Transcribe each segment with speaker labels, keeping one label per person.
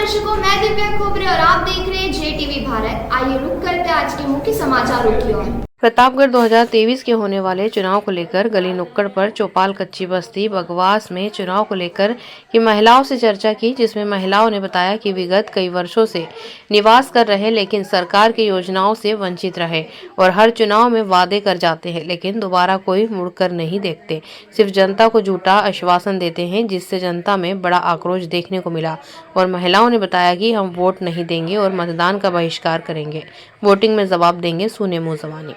Speaker 1: दर्शकों, मैं दिव्या खोबरे और आप देख रहे हैं JTV भारत। आइए रुक करते हैं आज के मुख्य समाचारों की ओर।
Speaker 2: प्रतापगढ़ 2023 के होने वाले चुनाव को लेकर गली नुक्कड़ पर चौपाल कच्ची बस्ती बगवास में चुनाव को लेकर की महिलाओं से चर्चा की, जिसमें महिलाओं ने बताया कि विगत कई वर्षों से निवास कर रहे लेकिन सरकार की योजनाओं से वंचित रहे और हर चुनाव में वादे कर जाते हैं लेकिन दोबारा कोई मुड़कर नहीं देखते, सिर्फ जनता को झूठा आश्वासन देते हैं, जिससे जनता में बड़ा आक्रोश देखने को मिला। और महिलाओं ने बताया कि हम वोट नहीं देंगे और मतदान का बहिष्कार करेंगे, वोटिंग में जवाब देंगे सूने मुंह जबानी।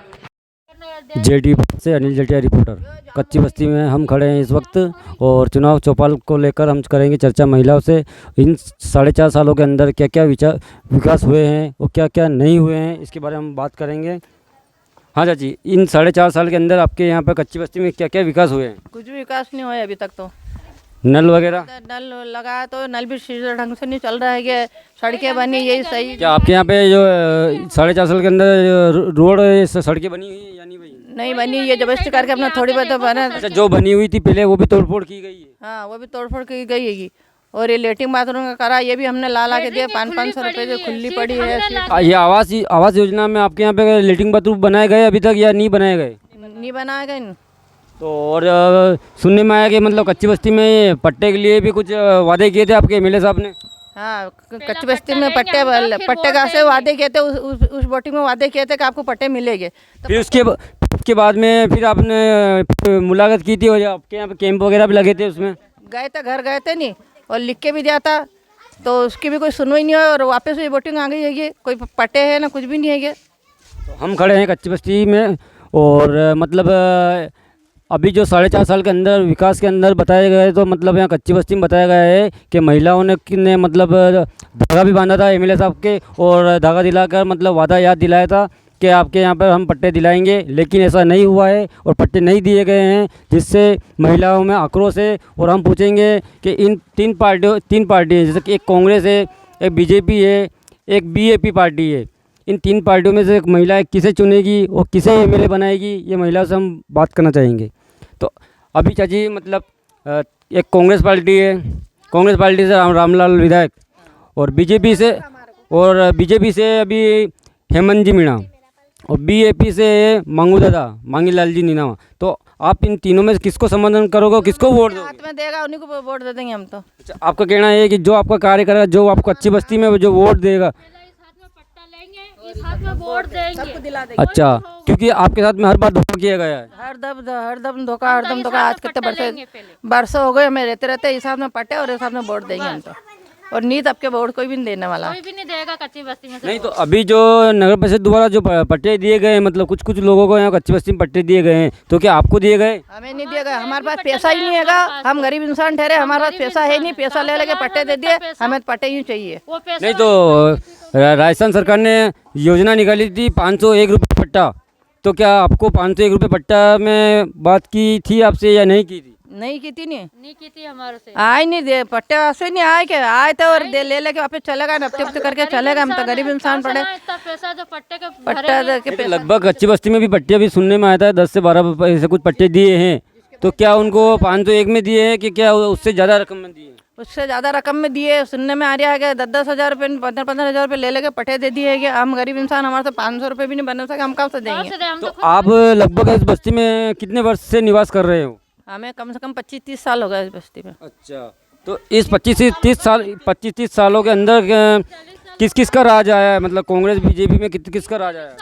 Speaker 3: JTV से अनिल जटिया रिपोर्टर। कच्ची बस्ती में हम खड़े हैं इस वक्त और चुनाव चौपाल को लेकर हम करेंगे चर्चा महिलाओं से। इन 4.5 सालों के अंदर क्या क्या विकास हुए हैं और क्या क्या नहीं हुए हैं, इसके बारे में हम बात करेंगे। हाँ चाची, इन 4.5 साल के अंदर आपके यहाँ पर कच्ची बस्ती में क्या क्या विकास हुए हैं?
Speaker 4: कुछ भी विकास नहीं हुआ अभी तक तो।
Speaker 3: नल वगैरह
Speaker 4: नल लगा तो नल भी सही ढंग से नहीं चल रहा है कि सड़कें बनी यही सही।
Speaker 3: क्या आपके यहाँ पे जो 4.5 साल के अंदर रोड सड़कें बनी हुई है या नहीं?
Speaker 4: नहीं बनी, ये जबरदस्ती करके अपना थोड़ी बहुत बना।
Speaker 3: अच्छा, जो बनी हुई थी पहले वो भी तोड़फोड़ की गई है?
Speaker 4: हाँ, वो भी तोड़फोड़ की गई है। और ये लेटरिन बाथरूम का करा, ये भी हमने ला के दिया 500 रुपये की खुली पड़ी है।
Speaker 3: ये आवास योजना में आपके यहाँ पे लेटरिन बाथरूम बनाए गए अभी तक या नहीं बनाए गए?
Speaker 4: नहीं बनाए गए।
Speaker 3: तो और सुनने में आया कि मतलब कच्ची बस्ती में पट्टे के लिए भी कुछ वादे किए थे आपके MLA साहब ने?
Speaker 4: हाँ, कच्ची बस्ती में पट्टे का से वादे किए थे, उस वोटिंग में वादे किए थे कि आपको पट्टे मिलेंगे।
Speaker 3: फिर उसके बाद में फिर आपने मुलाकात की थी और आपके यहाँ पे कैंप वगैरह भी लगे थे, उसमें
Speaker 4: गए थे, घर गए थे नहीं और लिख के भी दिया था, तो उसकी भी कोई सुनवाई नहीं हुई और वापस वही वोटिंग आ गई है। कोई पट्टे है ना कुछ भी नहीं है।
Speaker 3: तो हम खड़े हैं कच्ची बस्ती में और मतलब अभी जो 4.5 साल के अंदर विकास के अंदर बताया गया है, तो मतलब यहाँ कच्ची बस्ती में बताया गया है कि महिलाओं ने मतलब धागा भी बांधा था MLA साहब के और धागा दिलाकर मतलब वादा याद दिलाया था कि आपके यहाँ पर हम पट्टे दिलाएंगे, लेकिन ऐसा नहीं हुआ है और पट्टे नहीं दिए गए हैं, जिससे महिलाओं में आक्रोश है। और हम पूछेंगे कि इन तीन पार्टियाँ जैसे कि एक कांग्रेस है, एक BJP है, एक BAP पार्टी है, इन 3 पार्टियों में से एक महिला किसे चुनेगी और किसे MLA बनाएगी, ये महिलाओं से हम बात करना चाहेंगे। तो अभी चाची मतलब एक कांग्रेस पार्टी है, कांग्रेस पार्टी से रामलाल विधायक और बीजेपी से अभी हेमंत जी मीणा और BAP से मांगू दादा मांगीलाल जी नीनावा। तो आप इन तीनों में किसको समर्थन करोगे, किसको वोट दोगे?
Speaker 4: हाथ में देगा उन्हीं को वोट दे देंगे हम तो।
Speaker 3: अच्छा, आपका कहना है कि जो आपका कार्य करेगा, जो आपको अच्छी बस्ती में जो वोट देगा,
Speaker 5: इस हाथ में वोट देंगे,
Speaker 4: सबको दिला देंगे।
Speaker 3: अच्छा, क्योंकि आपके साथ में हर बार धोखा किया गया है।
Speaker 4: हरदम धोखा, हरदम धोखा। आज कितने बरसों हो गए हमें रहते इस हाथ में पट्टे और इस हाथ में वोट देंगे हम तो। और नीत आपके वोट कोई भी नहीं देने वाला,
Speaker 5: कोई भी नहीं देगा कच्ची बस्ती में से।
Speaker 3: नहीं तो अभी जो नगर परिषद द्वारा जो पट्टे दिए गए, मतलब कुछ लोगों को यहाँ कच्ची बस्ती में पट्टे दिए गए हैं, तो क्या आपको दिए गए?
Speaker 4: हमें नहीं दिया गया, हमारे पास पैसा ही नहीं है। हम गरीब इंसान ठहरे, हमारे पास पैसा है नहीं, पैसा ले लेके पट्टे दे दिए, हमें पट्टे ही चाहिए।
Speaker 5: वो पैसा
Speaker 3: नहीं तो राजस्थान सरकार ने योजना निकाली थी 501 रुपये पट्टा, तो क्या आपको 501 रुपये पट्टा में बात की थी आपसे या नहीं की थी?
Speaker 4: नहीं की थी,
Speaker 5: नहीं की थी हमारे से।
Speaker 4: आए नहीं दे पट्टे वास्ते नहीं आए, क्या आए थे और दे लेके वापस चलेगा, नफ्ते करके चलेगा। हम तो गरीब इंसान पड़े,
Speaker 5: इतना पैसा जो पट्टे के
Speaker 4: पट्टा दे के पैसा।
Speaker 3: लगभग कच्ची बस्ती में भी पट्टे अभी सुनने में आया था 10 से 12 ऐसे कुछ पट्टे दिए हैं, तो क्या उनको 501 में दिए हैं कि क्या उससे ज़्यादा रकम में दिए?
Speaker 4: उससे ज़्यादा रकम में दिए। सुनने में आ रहा है कि 10-10 हज़ार रुपये 15-15 हज़ार रुपये ले लेके पट्टे दे दिए। कि हम गरीब इंसान, हमारे से 500 रुपये भी नहीं बना सके, हम कहाँ से देंगे?
Speaker 3: तो आप लगभग इस बस्ती में कितने वर्ष से निवास कर रहे हो?
Speaker 4: हमें कम से कम 25-30 साल हो गए इस बस्ती में।
Speaker 3: अच्छा, तो इस 25-30 सालों के अंदर किस का राज आया है? मतलब कांग्रेस BJP में किसका राज आया है?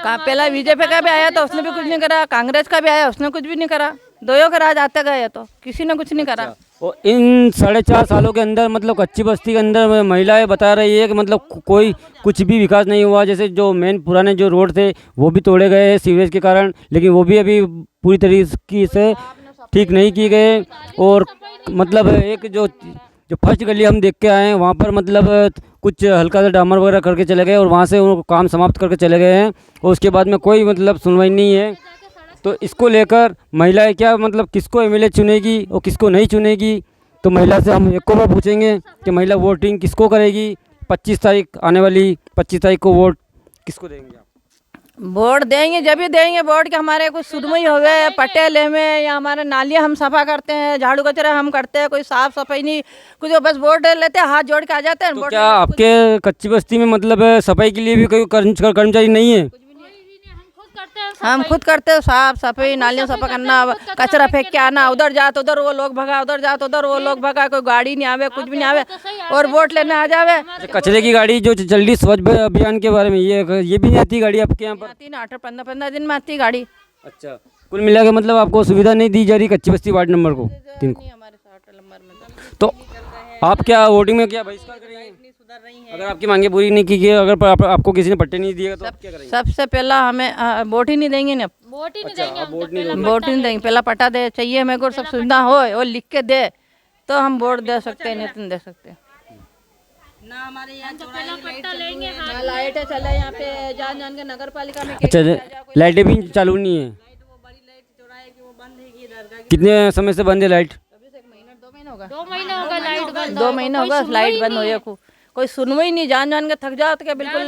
Speaker 4: कहाँ पहला BJP का भी आया तो उसने भी कुछ नहीं करा, कांग्रेस का भी आया उसने कुछ भी नहीं करा। दोनों का राज आते गए तो किसी ने कुछ नहीं करा।
Speaker 3: और इन 4.5 सालों के अंदर मतलब कच्ची बस्ती के अंदर महिलाएं बता रही है कि मतलब कोई कुछ भी विकास नहीं हुआ। जैसे जो मेन पुराने जो रोड थे वो भी तोड़े गए हैं सीवरेज के कारण, लेकिन वो भी अभी पूरी तरीके से ठीक नहीं किए गए। और मतलब एक जो फर्स्ट गली हम देख के आए हैं, वहाँ पर मतलब कुछ हल्का सा डामर वगैरह करके चले गए और वहाँ से उनको काम समाप्त करके चले गए हैं और उसके बाद में कोई मतलब सुनवाई नहीं है। तो इसको लेकर महिलाएं क्या मतलब किसको MLA चुनेगी और किसको नहीं चुनेगी, तो महिला से हम एक बार पूछेंगे कि महिला वोटिंग किसको करेगी 25 तारीख आने वाली 25 तारीख को वोट किसको देंगे आप?
Speaker 4: वोट देंगे जब भी देंगे वोट के हमारे कुछ सुनवाई होवे पट्टे ले में या हमारे नालियाँ हम सफा करते हैं, झाड़ू कचरा हम करते हैं, कोई साफ सफाई नहीं कुछ, बस वोट लेते हैं, हाथ जोड़ के आ जाते हैं।
Speaker 3: तो
Speaker 4: वोट
Speaker 3: क्या आपके कच्ची बस्ती में मतलब सफाई के लिए भी कोई कर्मचारी नहीं है?
Speaker 4: हम खुद करते हैं साफ सफाई, नालियाँ सफा करना, कचरा फेंक के आना, उधर जा तो उधर वो लोग भगा, उधर जा तो उधर वो लोग भगा, कोई गाड़ी नहीं आवे, कुछ भी नहीं आवे और वोट लेने आ जावे।
Speaker 3: कचरे की गाड़ी जो चल रही स्वच्छ अभियान के बारे में, ये भी नहीं आती गाड़ी आपके यहाँ पर?
Speaker 4: आती ना, 8-15 दिन में आती गाड़ी।
Speaker 3: अच्छा, कुल मिला के मतलब आपको सुविधा नहीं दी जा रही कच्ची बस्ती वार्ड नंबर को 3 को?
Speaker 4: हमारे 60 नंबर में
Speaker 3: तो आप क्या वोटिंग में क्या बहिष्कार करेंगे? अगर आपकी मांगे पूरी नहीं की गई, अगर आपको किसी ने पट्टे नहीं दिए तो आप क्या करेंगे?
Speaker 4: सबसे पहला हमें वोट ही नहीं देंगे ना,
Speaker 5: वोट ही नहीं देंगे हम तो
Speaker 3: वोट नहीं
Speaker 5: पहला
Speaker 4: वोट ही नहीं देंगे, पहला पट्टा दे चाहिए हमें को, सब सुविधा हो और लिख के दे तो हम वोट दे सकते हैं, नहीं तो नहीं दे सकते। ना हमारे यहाँ
Speaker 5: पहला पट्टा लेंगे
Speaker 4: ना लाइट चले यहाँ पे, जान जान के नगर पालिका में
Speaker 3: अच्छा, लाइटें भी चालू नहीं है? कितने समय से बंद है लाइट?
Speaker 5: 2 महीने हो गए लाइट बंद,
Speaker 4: 2 महीने होगा लाइट बंद हो, कोई सुनवाई नहीं, जान जान के थक जाओ तो क्या बिल्कुल,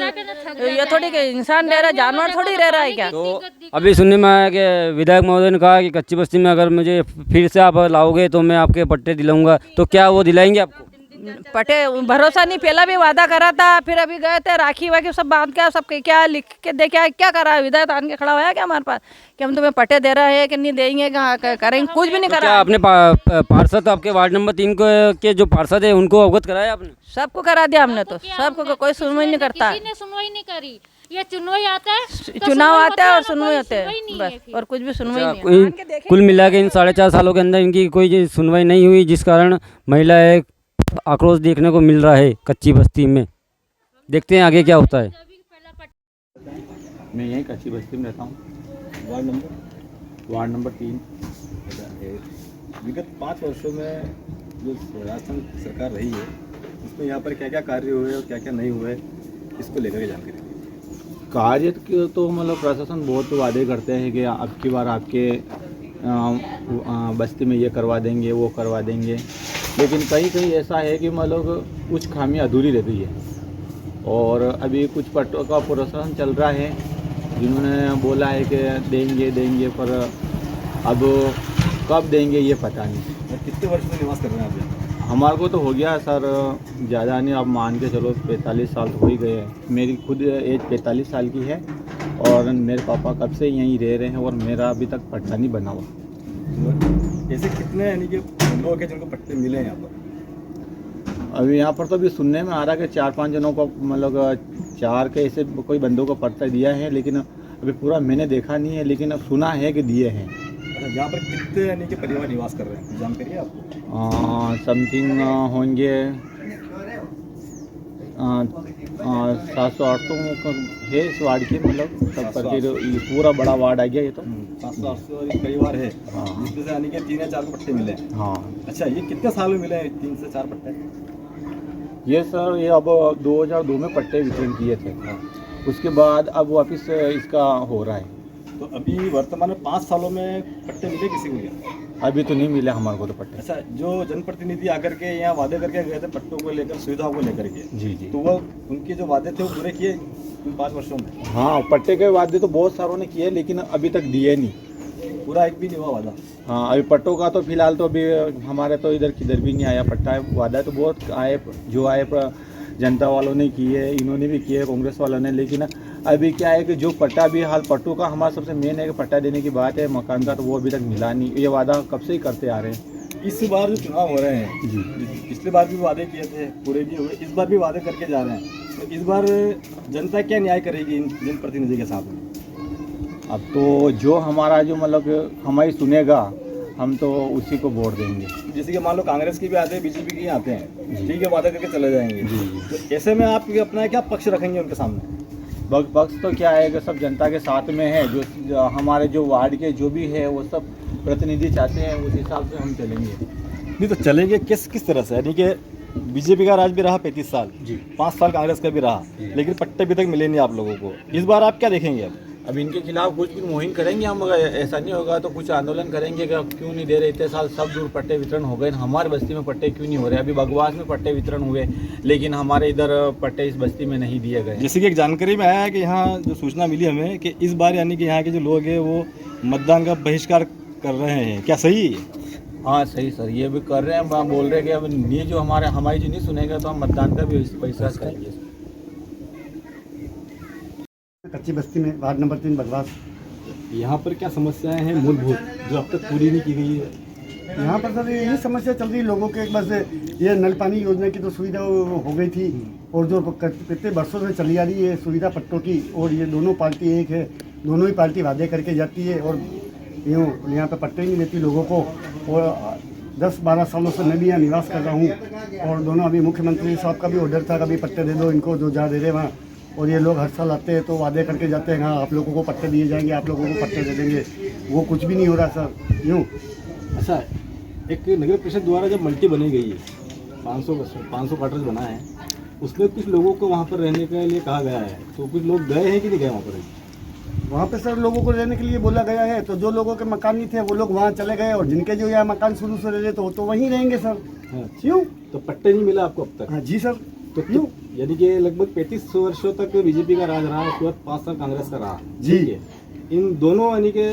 Speaker 4: ये थोड़ी कि इंसान रह रहा है, जानवर थोड़ी रह रहा है क्या।
Speaker 3: तो अभी सुनने में आया कि विधायक महोदय ने कहा कि कच्ची बस्ती में अगर मुझे फिर से आप लाओगे तो मैं आपके पट्टे दिलाऊंगा, तो क्या वो दिलाएंगे आपको?
Speaker 4: पटे भरोसा नहीं, पहला भी वादा करा था, फिर अभी गए थे राखी वाखी सब बांध के, सब क्या लिख के दे, क्या करा है विधायक आन के खड़ा हुआ है क्या हमारे पास कि हम तुम्हें पट्टे दे रहे हैं कि नहीं देंगे, करेंगे, कुछ भी नहीं करा।
Speaker 3: क्या आपने पार्षद आपके वार्ड नंबर 3 के जो पार्षद है उनको अवगत कराया आपने?
Speaker 4: सबको करा दिया हमने, तो सबको, कोई सुनवाई नहीं करता,
Speaker 5: किसी ने सुनवाई नहीं करी। ये चुनाव आता है तो
Speaker 4: चुनाव आता है और
Speaker 5: ना,
Speaker 4: सुनवाई
Speaker 5: कोई
Speaker 4: होते
Speaker 5: सुनवाई नहीं
Speaker 4: हैं
Speaker 5: है
Speaker 4: बस,
Speaker 5: फिर।
Speaker 4: और कुछ भी सुनवाई नहीं है।
Speaker 3: कोई कुल मिला के इन 4.5 सालों के अंदर इनकी कोई सुनवाई नहीं हुई, जिस कारण महिलाएं आक्रोश देखने को मिल रहा है कच्ची बस्ती में। देखते हैं आगे क्या होता है।
Speaker 6: मैं यहीं कच्ची बस्ती में रहता हूँ, वार्ड नंबर 3। विगत 5 वर्षों में जो राजस्थान सरकार रही है उसमें यहाँ पर क्या क्या कार्य हुए और क्या क्या नहीं हुए, इसको लेकर के जानकारी दीजिए। कार्य के तो मतलब प्रशासन बहुत वादे करते हैं कि अब की बार आपके बस्ती में ये करवा देंगे, वो करवा देंगे, लेकिन कहीं कहीं ऐसा है कि मतलब कुछ खामियां अधूरी रहती है। और अभी कुछ पट्टों का प्रोसेस चल रहा है, जिन्होंने बोला है कि देंगे पर अब कब देंगे ये पता नहीं।
Speaker 7: कितने वर्ष से निवास कर रहे हैं आप?
Speaker 6: हमारे को तो हो गया सर, ज़्यादा नहीं, अब मान के चलो 45 साल तो हो ही गए हैं। मेरी खुद एज 45 साल की है और मेरे पापा कब से यहीं रह रहे हैं और मेरा अभी तक पट्टा नहीं बना हुआ।
Speaker 7: ऐसे कितने यानी कि लोग हैं जिनको पट्टे मिले हैं यहाँ पर?
Speaker 6: अभी यहाँ पर तो अभी सुनने में आ रहा है कि 4-5 जनों को मतलब 4 के ऐसे कोई बंदों को पट्टा दिया है, लेकिन अभी पूरा मैंने देखा नहीं है, लेकिन अब सुना है कि दिए हैं।
Speaker 7: अच्छा, यहाँ पर कितने यानी कि परिवार निवास कर रहे हैं जानकारी है आपको?
Speaker 6: समथिंग होंगे 700-800 है इस वार्ड के, मतलब सब करके ये पूरा बड़ा वार्ड आ गया ये तो।
Speaker 7: 700-800 परिवार है,
Speaker 6: हाँ।
Speaker 7: जिसमें से यानी कि 3 या 4 को पट्टे मिले हैं।
Speaker 6: हाँ,
Speaker 7: अच्छा, ये कितने साल में मिले हैं 3 से 4 पट्टे?
Speaker 6: ये सर ये अब 2002 में पट्टे वितरण किए थे, उसके बाद अब वापस इसका हो रहा है।
Speaker 7: तो अभी वर्तमान में 5 सालों में पट्टे मिले किसी को क्या?
Speaker 6: अभी तो नहीं मिले हमारे को तो पट्टे।
Speaker 7: अच्छा, जो जनप्रतिनिधि आकर के यहाँ वादे करके गए थे पट्टों को लेकर, सुविधाओं को लेकर के,
Speaker 6: जी जी।
Speaker 7: तो वो उनके जो वादे थे वो पूरे किए इन 5 वर्षों में?
Speaker 6: हाँ, पट्टे के वादे तो बहुत सारों ने किए, लेकिन अभी तक दिए नहीं,
Speaker 7: पूरा एक भी नहीं हुआ वादा।
Speaker 6: हाँ, अभी पट्टों का तो फिलहाल तो अभी हमारे तो इधर किधर भी नहीं आया पट्टा। वादा तो बहुत आए, जो आए जनता वालों ने किए, इन्होंने भी किए, कांग्रेस वालों ने, लेकिन अभी क्या है कि जो पट्टा भी हाल पट्टों का हमारा सबसे मेन है कि पट्टा देने की बात है, मकान का तो वो अभी तक मिला नहीं। ये वादा कब से ही करते आ रहे हैं।
Speaker 7: इस बार जो चुनाव हो रहे हैं
Speaker 6: जी,
Speaker 7: पिछली बार भी वादे किए थे, पूरे भी हुए, इस बार भी वादे करके जा रहे हैं, तो इस बार जनता क्या न्याय करेगी इन जनप्रतिनिधि के साथ में?
Speaker 6: अब तो जो हमारा जो मतलब हमारी सुनेगा, हम तो उसी को वोट देंगे।
Speaker 7: जैसे कि मान लो कांग्रेस की भी आते हैं, बीजेपी की आते हैं, ठीक है, वादा करके चले जाएंगे, तो ऐसे में आप अपना क्या पक्ष रखेंगे उनके सामने?
Speaker 6: पक्ष तो क्या है कि सब जनता के साथ में है, जो हमारे जो वार्ड के जो भी है वो सब प्रतिनिधि चाहते हैं, उस हिसाब से हम चलेंगे।
Speaker 7: नहीं तो चलेंगे किस तरह से? यानी कि बीजेपी का राज भी रहा 35 साल
Speaker 6: जी,
Speaker 7: 5 साल कांग्रेस का भी रहा, लेकिन पट्टे अभी तक मिले नहीं आप लोगों को। इस बार आप क्या देखेंगे?
Speaker 6: अब इनके खिलाफ कुछ भी मुहिम करेंगे हम, अगर ऐसा नहीं होगा तो कुछ आंदोलन करेंगे कि अब क्यों नहीं दे रहे, इतने साल सब दूर पट्टे वितरण हो गए, हमारे बस्ती में पट्टे क्यों नहीं हो रहे। अभी बगवास में पट्टे वितरण हुए लेकिन हमारे इधर पट्टे इस बस्ती में नहीं दिए गए।
Speaker 7: जैसे कि एक जानकारी में आया है कि यहाँ जो सूचना मिली हमें कि इस बार यानी कि यहाँ के जो लोग हैं वो मतदान का बहिष्कार कर रहे हैं, क्या सही है?
Speaker 6: हाँ सही सर, ये भी कर रहे हैं। हम बोल रहे हैं कि अब ये जो हमारी जो नहीं सुनेगा तो हम मतदान का भी बहिष्कार करेंगे।
Speaker 8: कच्ची बस्ती में वार्ड नंबर 3 बगवास।
Speaker 7: यहाँ पर क्या समस्याएं हैं मूलभूत जो अब तक पूरी नहीं की गई है?
Speaker 8: यहाँ पर सर यही समस्या चल रही है लोगों के, बस ये नल पानी योजना की तो सुविधा हो गई थी और जो कितने वर्षों से चली आ रही है सुविधा पट्टों की, और ये दोनों पार्टी एक है, दोनों ही पार्टी वादे करके जाती है और यूँ यहाँ पे पट्टे ही नहीं देती लोगों को। और 10-12 सालों से मैं भी यहाँ निवास कर रहा हूँ और दोनों अभी मुख्यमंत्री साहब का भी ऑर्डर था कभी पट्टे दे दो इनको, जो जहाँ दे रहे वहाँ, और ये लोग हर साल आते हैं तो वादे करके जाते हैं हाँ आप लोगों को पट्टे दिए जाएंगे, आप लोगों को पट्टे दे देंगे, वो कुछ भी नहीं हो रहा सर यूँ।
Speaker 7: अच्छा, एक नगर परिषद द्वारा जब मल्टी बनी गई है, 500 क्वार्टर्स बना है, उसमें कुछ लोगों को वहाँ पर रहने के लिए कहा गया है, तो कुछ लोग गए हैं कि नहीं गए वहाँ पर?
Speaker 8: वहाँ पे सर लोगों को रहने के लिए बोला गया है, तो जो लोगों के मकान नहीं थे वो लोग वहाँ चले गए और जिनके जो यहाँ मकान शुरू से रह रहे तो वहीं रहेंगे सर। क्यों?
Speaker 7: तो पट्टे नहीं मिला आपको अब तक?
Speaker 8: हाँ जी सर।
Speaker 7: तो क्यों? यानी कि लगभग 35 वर्षों तक बीजेपी का राज रहा, उसके बाद 5 साल कांग्रेस का रहा
Speaker 8: जी।
Speaker 7: ठीक है। इन दोनों यानी कि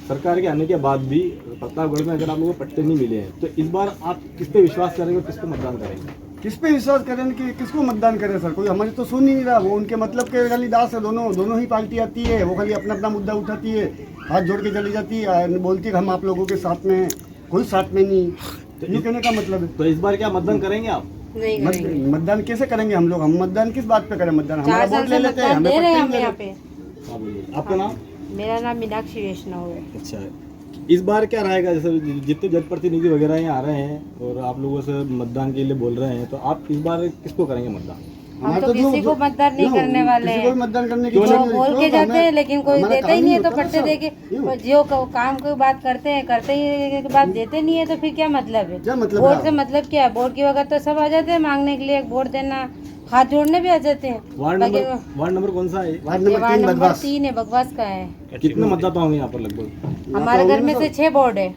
Speaker 7: सरकार के आने के बाद भी प्रतापगढ़ में अगर आप लोगों को पट्टे नहीं मिले हैं तो इस बार आप किस पे विश्वास करेंगे और किसको मतदान करेंगे?
Speaker 8: किस पे विश्वास करें कि किसको मतदान करें सर? कोई हमारी तो सुन ही नहीं रहा, वो उनके मतलब के खाली दास है। दोनों ही पार्टी आती है, वो खाली अपना अपना मुद्दा उठाती है, हाथ जोड़ के चली जाती है, बोलती है हम आप लोगों के साथ में हैं, कोई साथ में नहीं। तो ये कहने का मतलब है।
Speaker 7: तो इस बार क्या मतदान करेंगे आप?
Speaker 8: मतदान कैसे करेंगे हम लोग? हम मतदान किस बात पे करें? मतदान हमारा वोट ले लेते हैं, हमें पट्टे नहीं दे रहे।
Speaker 7: हाँ बोलिए, आपका नाम?
Speaker 9: मेरा नाम मीनाक्षी वैष्णव है।
Speaker 7: अच्छा, इस बार क्या रहेगा? जैसे जितने जनप्रतिनिधि वगैरह यहाँ आ रहे हैं और आप लोगों से मतदान के लिए बोल रहे हैं, तो आप इस बार किसको करेंगे मतदान?
Speaker 9: हम तो किसी को मतदान नहीं करने वाले हैं।
Speaker 8: मतदान करने की
Speaker 9: जो बोल के जाते हैं लेकिन कोई देता ही नहीं है, तो पट्टे दे के जो काम की बात करते हैं करते ही के बाद देते नहीं है, तो फिर क्या मतलब है? वोट से मतलब क्या है? वोट की वक्त तो सब आ जाते हैं मांगने के लिए, वोट देना, हाथ जोड़ने भी आ जाते हैं।
Speaker 7: वार्ड नंबर कौन सा है?
Speaker 8: वार्ड नंबर
Speaker 9: 3 है, बगवास का है।
Speaker 7: कितने मतदाता होंगे यहाँ पर लगभग?
Speaker 9: हमारे घर में से 6 बोर्ड है।